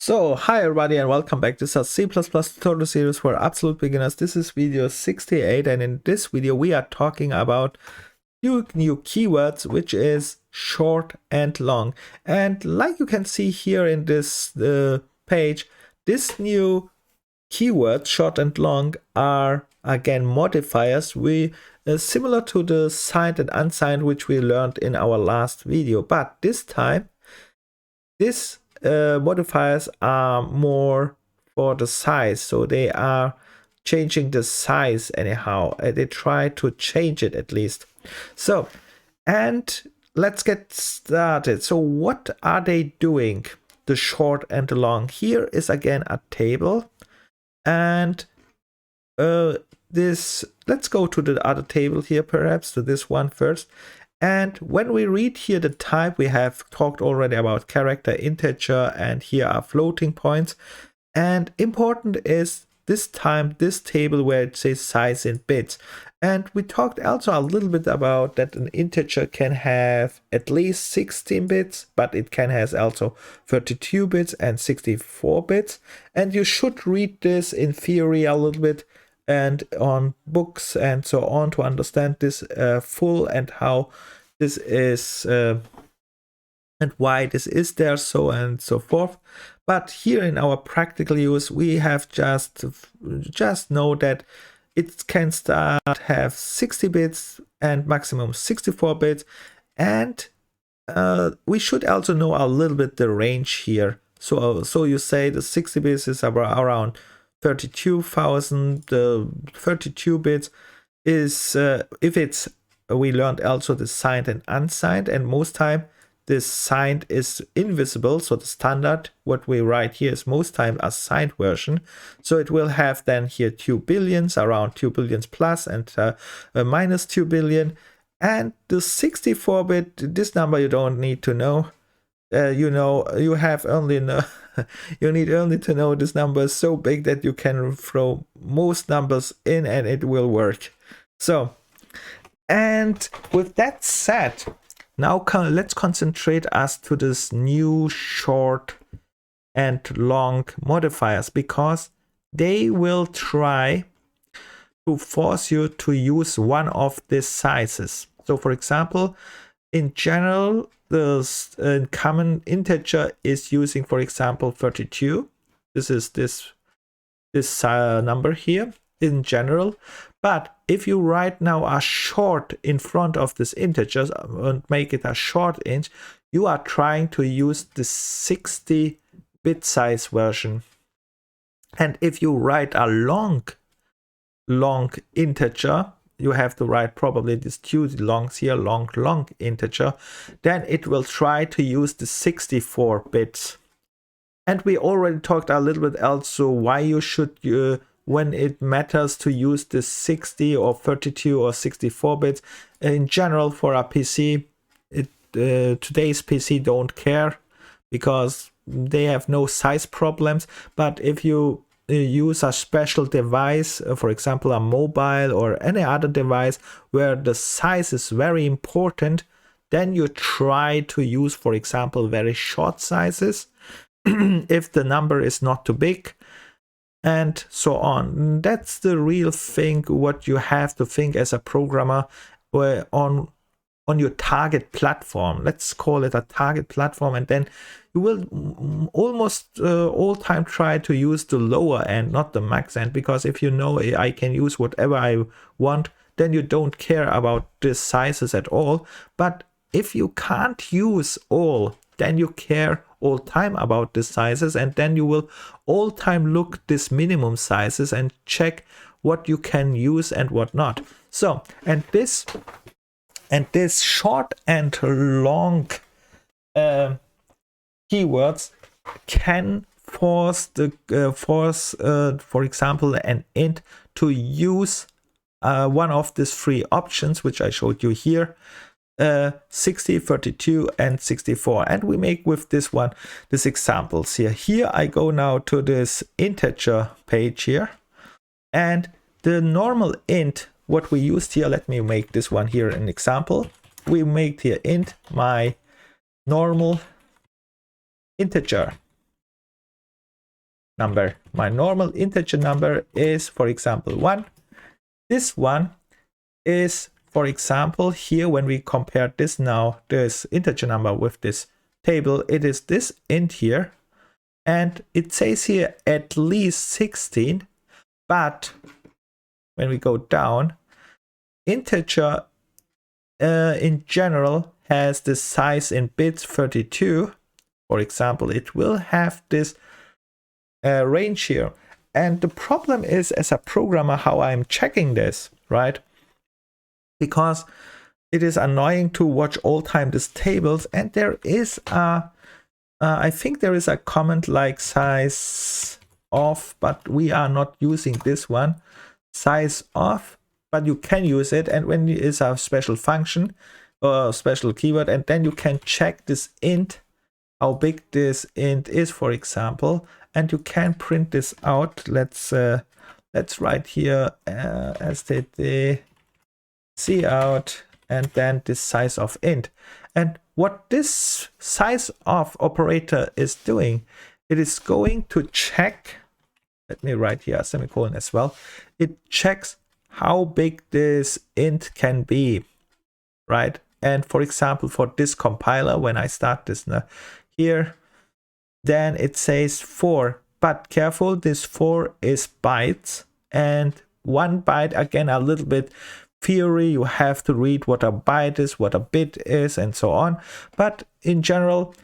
So, hi everybody and welcome back. This is C++ tutorial series for absolute beginners. This is video 68 and in this video we are talking about two new keywords, which is short and long. And like you can see here in this page, this new keywords, short and long, are again modifiers. Similar to the signed and unsigned, which we learned in our last video, but this time this modifiers are more for the size, so they are changing the size anyhow. They try to change it at least. So, and let's get started. So what are they doing, the short and the long? Here is again a table, and let's go to the other table here, perhaps to this one first. And when we read here the type, we have talked already about character, integer, and here are floating points. And important is this time, this table where it says size in bits. And we talked also a little bit about that an integer can have at least 16 bits, but it can have also 32 bits and 64 bits. And you should read this in theory a little bit and on books and so on to understand this full and how this is and why this is there, so and so forth. But here in our practical use, we have just know that it can start have 60 bits and maximum 64 bits, and we should also know a little bit the range here. So you say the 60 bits is around 32,000. The 32 bits is if it's, we learned also the signed and unsigned, and most time this signed is invisible, so the standard what we write here is most time a signed version. So it will have then here 2 billions, around 2 billions plus, and minus 2 billion. And the 64-bit, this number you don't need to know. You have only you need only to know this number is so big that you can throw most numbers in and it will work. So, and with that said, now let's concentrate us to this new short and long modifiers, because they will try to force you to use one of these sizes. So for example, in general, the common integer is using, for example, 32. This is this number here in general. But if you write now a short in front of this integer and make it a short int, you are trying to use the 60-bit size version. And if you write a long integer, you have to write probably these two longs here, long integer, then it will try to use the 64 bits. And we already talked a little bit also why you should when it matters to use the 60 or 32 or 64 bits. In general, for a PC, today's PC don't care because they have no size problems. But if you use a special device, for example a mobile or any other device where the size is very important, then you try to use, for example, very short sizes if the number is not too big, and so on. That's the real thing what you have to think as a programmer on your target platform. Let's call it a target platform, and then you will almost all time try to use the lower end, not the max end, because if you know I can use whatever I want, then you don't care about the sizes at all. But if you can't use all, then you care all time about the sizes, and then you will all time look this minimum sizes and check what you can use and what not. So, and this short and long keywords can force for example an int to use one of these three options which I showed you here, 60, 32 and 64. And we make with this one these examples here. I go now to this integer page here, and the normal int what we used here, let me make this one here an example. We make here int my normal integer. number. My normal integer number is, for example, 1. This one is, for example, here when we compare this now, this integer number with this table, it is this int here. And it says here at least 16. But when we go down, integer in general has the size in bits 32. For example, it will have this range here. And the problem is, as a programmer, how I'm checking this, right? Because it is annoying to watch all time these tables, and there is a I think there is a comment like size of, but we are not using this one, size of, but you can use it, and when it is a special function or special keyword, and then you can check this int, how big this int is, for example, and you can print this out. Let's write here std cout and then this size of int. And what this size of operator is doing, it is going to check, let me write here a semicolon as well, it checks how big this int can be, right? And for example, for this compiler, when I start this here, then it says 4, but careful, this 4 is bytes, and 1 byte, again, a little bit theory, you have to read what a byte is, what a bit is, and so on. But in general,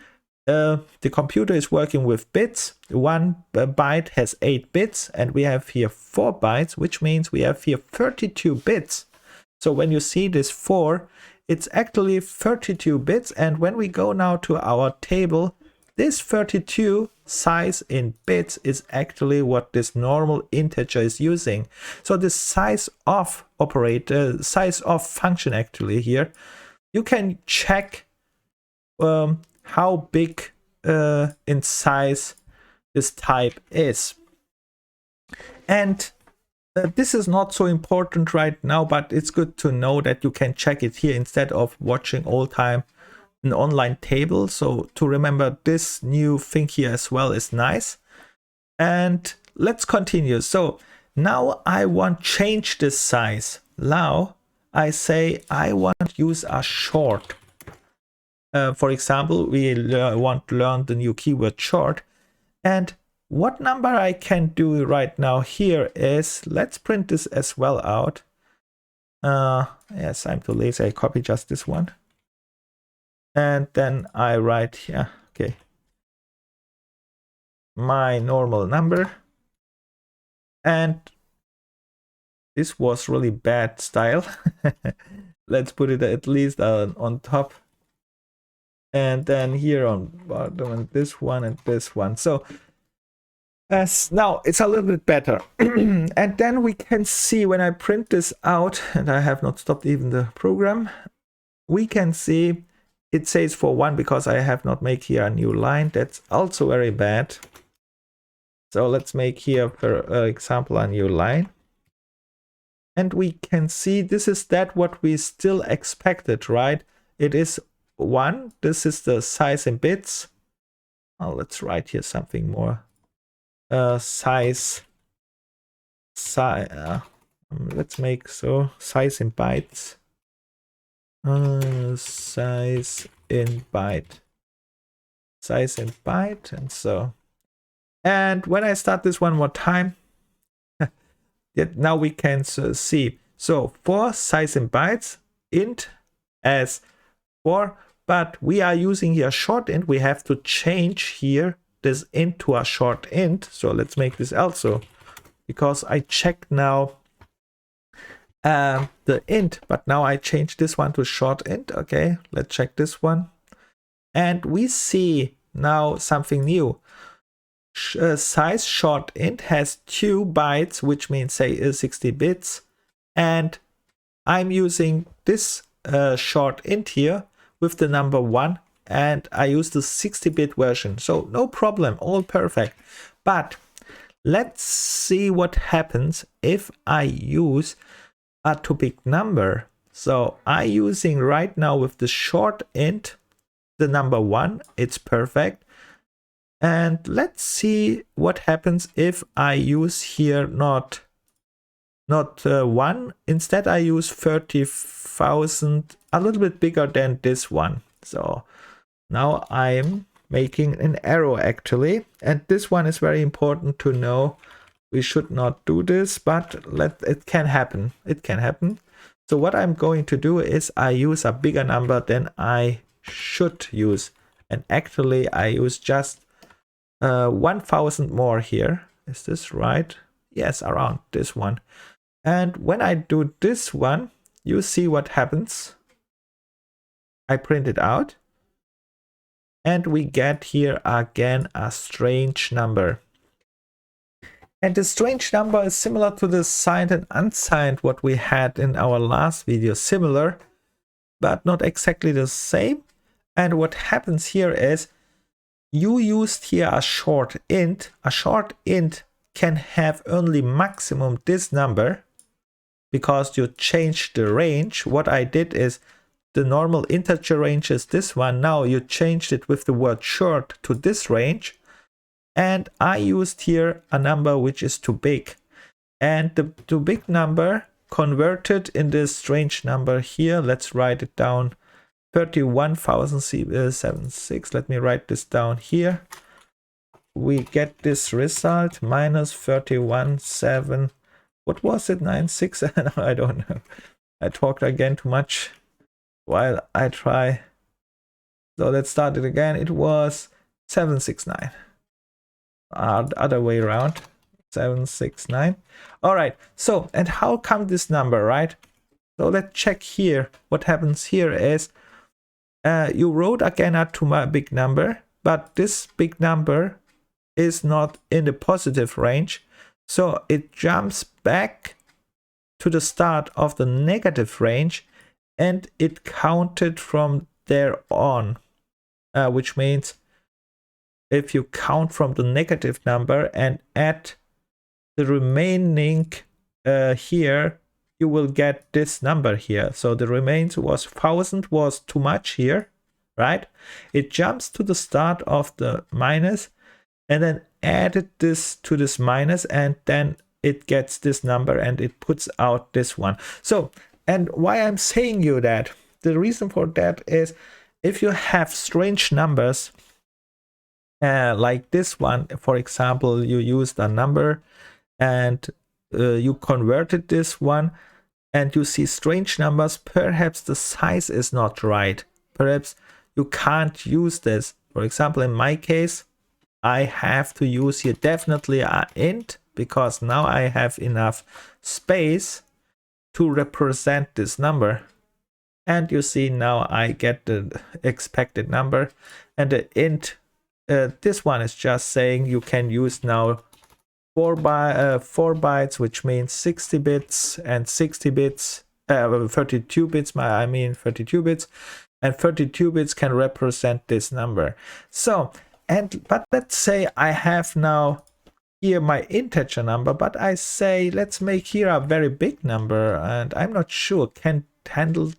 the computer is working with bits. 1 byte has 8 bits, and we have here 4 bytes, which means we have here 32 bits. So when you see this 4, it's actually 32 bits. And when we go now to our table, this 32 size in bits is actually what this normal integer is using. So the size of operator, size of function actually here, you can check how big in size this type is. And this is not so important right now, but it's good to know that you can check it here instead of watching all time an online table. So to remember this new thing here as well is nice. And let's continue. So now I want change this size. Now I say I want to use a short. For example, we want to learn the new keyword short. And what number I can do right now here is, let's print this as well out. Yes, I'm too lazy. I copy just this one. And then I write here, okay, my normal number. And this was really bad style. Let's put it at least on top. And then here on bottom, and this one and this one. So now it's a little bit better. And then we can see when I print this out, and I have not stopped even the program, we can see it says for 1 because I have not made here a new line. That's also very bad. So let's make here, for example, a new line. And we can see this is that what we still expected, right? It is 1. This is the size in bits. Oh, let's write here something more. Size. Let's make so size in bytes. Size in byte. Size in byte, and so. And when I start this one more time, now we can see. So for size in bytes, int as 4, but we are using here short int. We have to change here this int to a short int. So let's make this also, because I checked now the int, but now I change this one to short int. Okay, let's check this one. And we see now something new. Size short int has 2 bytes, which means say 60 bits. And I'm using this short int here with the number 1, and I use the 60-bit version. So no problem, all perfect. But let's see what happens if I use a too big number. So I'm using right now with the short int the number 1, it's perfect. And let's see what happens if I use here not 1. Instead, I use 30,000, a little bit bigger than this one. So now I'm making an arrow actually. And this one is very important to know. We should not do this, but it can happen. It can happen. So what I'm going to do is I use a bigger number than I should use. And actually I use just 1,000 more here. Is this right? Yes, around this one. And when I do this one, you see what happens. I print it out. And we get here again a strange number. And the strange number is similar to the signed and unsigned what we had in our last video. Similar, but not exactly the same. And what happens here is you used here a short int. A short int can have only maximum this number because you changed the range. What I did is the normal integer range is this one. Now you changed it with the word short to this range. And I used here a number which is too big. And the too big number converted in this strange number here. Let's write it down. 31,076. Let me write this down here. We get this result minus 31,7. What was it? 96? No, I don't know. I talked again too much while I try. So let's start it again. It was 769. Other way around. 769. All right. So, and how come this number, right? So let's check here. What happens here is you wrote again a too big number, but this big number is not in the positive range. So it jumps back to the start of the negative range and it counted from there on, which means if you count from the negative number and add the remaining here, you will get this number here. So the remains was 1,000 was too much here, right? It jumps to the start of the minus and then added this to this minus, and then it gets this number and it puts out this one. So, and why I'm saying you that, the reason for that is if you have strange numbers like this one, for example, you used a number and you converted this one and you see strange numbers, perhaps the size is not right. Perhaps you can't use this. For example, in my case, I have to use here definitely an int because now I have enough space to represent this number. And you see now I get the expected number, and the int, this one is just saying you can use now 4 bytes, which means 60 bits and 60 bits, 32 bits, I mean 32 bits, and 32 bits can represent this number. So, but let's say I have now here my integer number, but I say let's make here a very big number, and I'm not sure can handle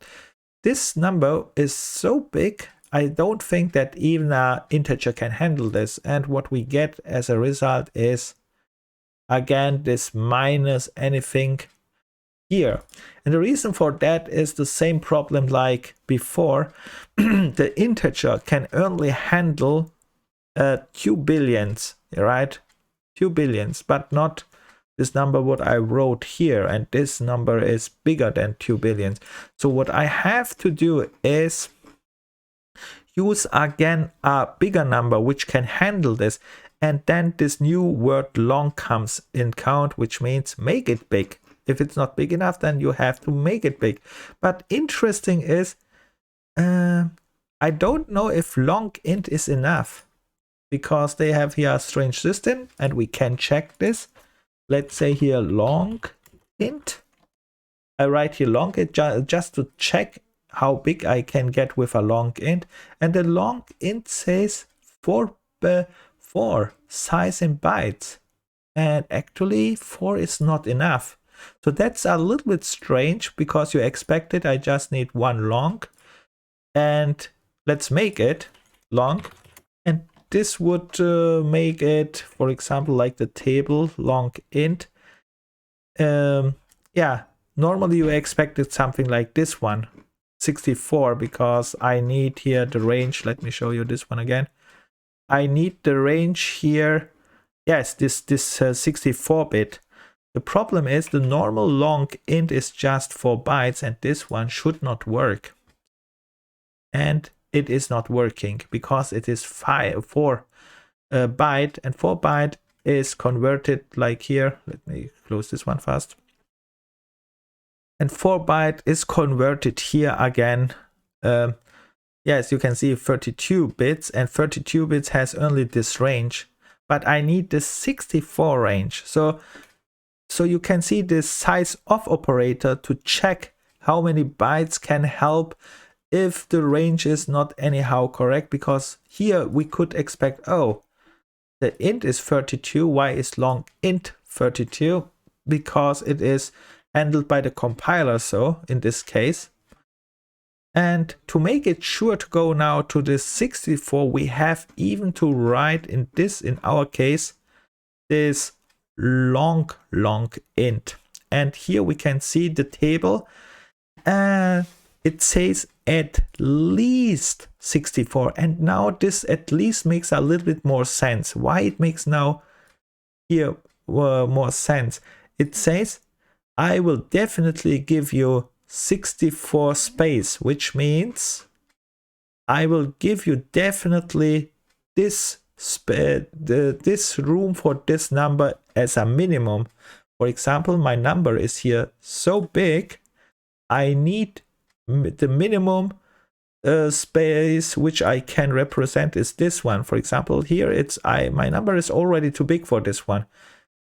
this number is so big. I don't think that even an integer can handle this, and what we get as a result is again this minus anything here. And the reason for that is the same problem like before. The integer can only handle 2 billions, right? 2 billions, but not this number what I wrote here, and this number is bigger than 2 billions. So what I have to do is use again a bigger number which can handle this, and then this new word long comes in count, which means make it big. If it's not big enough, then you have to make it big. But interesting is I don't know if long int is enough, because they have here a strange system and we can check this. Let's say here long int. I write here long int just to check how big I can get with a long int. And the long int says 4 size in bytes. And actually 4 is not enough. So that's a little bit strange because you expected I just need one long. And let's make it long. And this would make it, for example, like the table long int. Yeah, normally you expected something like this one, 64, because I need here the range. Let me show you this one again. I need the range here. Yes, this 64-bit. The problem is the normal long int is just 4 bytes, and this one should not work. And it is not working because it is 4 byte, and 4 byte is converted like here. Let me close this one fast. And 4 byte is converted here again. Yes, you can see 32 bits, and 32 bits has only this range, but I need this 64 range. So you can see this size of operator to check how many bytes can help if the range is not anyhow correct, because here we could expect, oh, the int is 32. Why is long int 32? Because it is handled by the compiler, so in this case. And to make it sure to go now to this 64, we have even to write in our case, this long int. And here we can see the table, and it says at least 64. And now this at least makes a little bit more sense. Why it makes now here more sense? It says, I will definitely give you 64 space, which means I will give you definitely this room for this number as a minimum. For example, my number is here so big, I need the minimum space which I can represent is this one. For example, here my number is already too big for this one,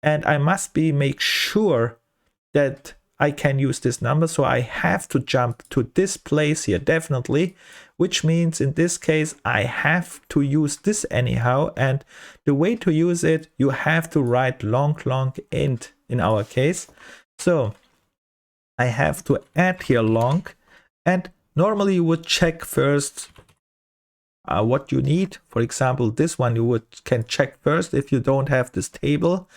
and I must make sure that I can use this number, so I have to jump to this place here definitely, which means in this case I have to use this anyhow. And the way to use it, you have to write long int in our case. So I have to add here long, and normally you would check first what you need. For example, this one you can check first if you don't have this table,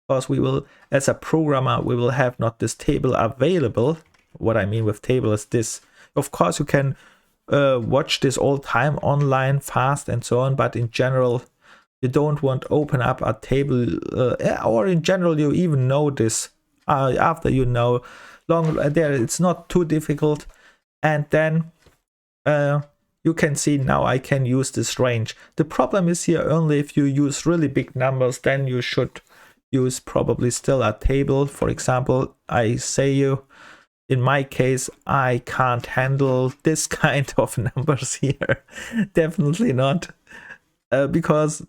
because we will, as a programmer, we will have not this table available. What I mean with table is this. Of course, you can watch this all time online fast and so on, but in general, you don't want to open up a table, or in general, you even know this after you know long there. It's not too difficult, and then you can see now I can use this range. The problem is here only if you use really big numbers, then you should use probably still a table. For example, I say in my case, I can't handle this kind of numbers here. Definitely not. Because,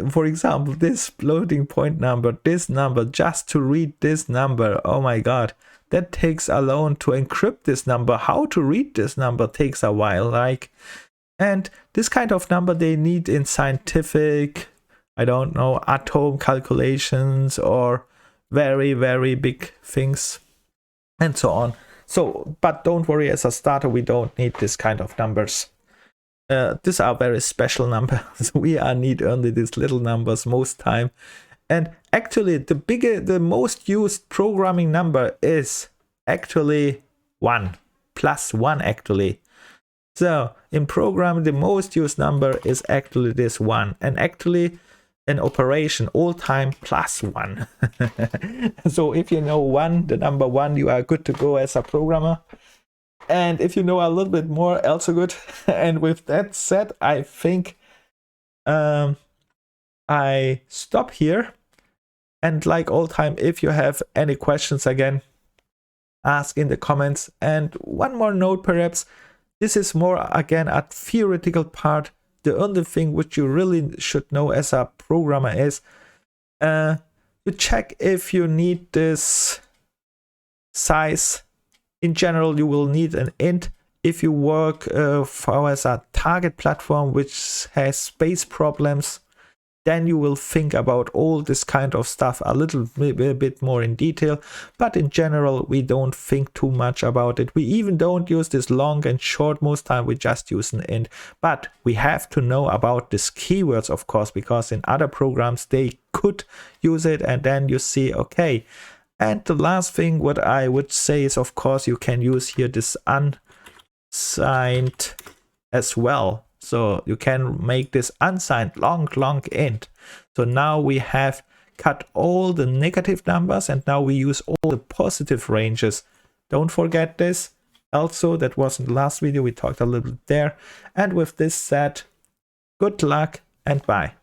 for example, this floating point number, this number, just to read this number, oh my god, that takes alone to encrypt this number. How to read this number takes a while. And this kind of number they need in scientific, I don't know, atom calculations or very big things and so on. So, but don't worry, as a starter, we don't need this kind of numbers. These are very special numbers. We need only these little numbers most time. And actually, the most used programming number is actually 1, +1 actually. So in programming, the most used number is actually this 1, and actually an operation all time +1. So if you know 1, the number 1, you are good to go as a programmer. And if you know a little bit more, also good. And with that said, I think I stop here. And like all time, if you have any questions again, ask in the comments. And one more note perhaps, this is more again a theoretical part. The only thing which you really should know as a programmer is you check if you need this size. In general, you will need an int. If you work as a target platform which has space problems, then you will think about all this kind of stuff a little bit more in detail. But in general, we don't think too much about it. We even don't use this long and short. Most time we just use an int. But we have to know about these keywords, of course, because in other programs they could use it, and then you see, okay. And the last thing what I would say is, of course, you can use here this unsigned as well. So you can make this unsigned long int. So now we have cut all the negative numbers, and now we use all the positive ranges. Don't forget this. Also, that was in the last video, we talked a little bit there. And with this said, good luck and bye.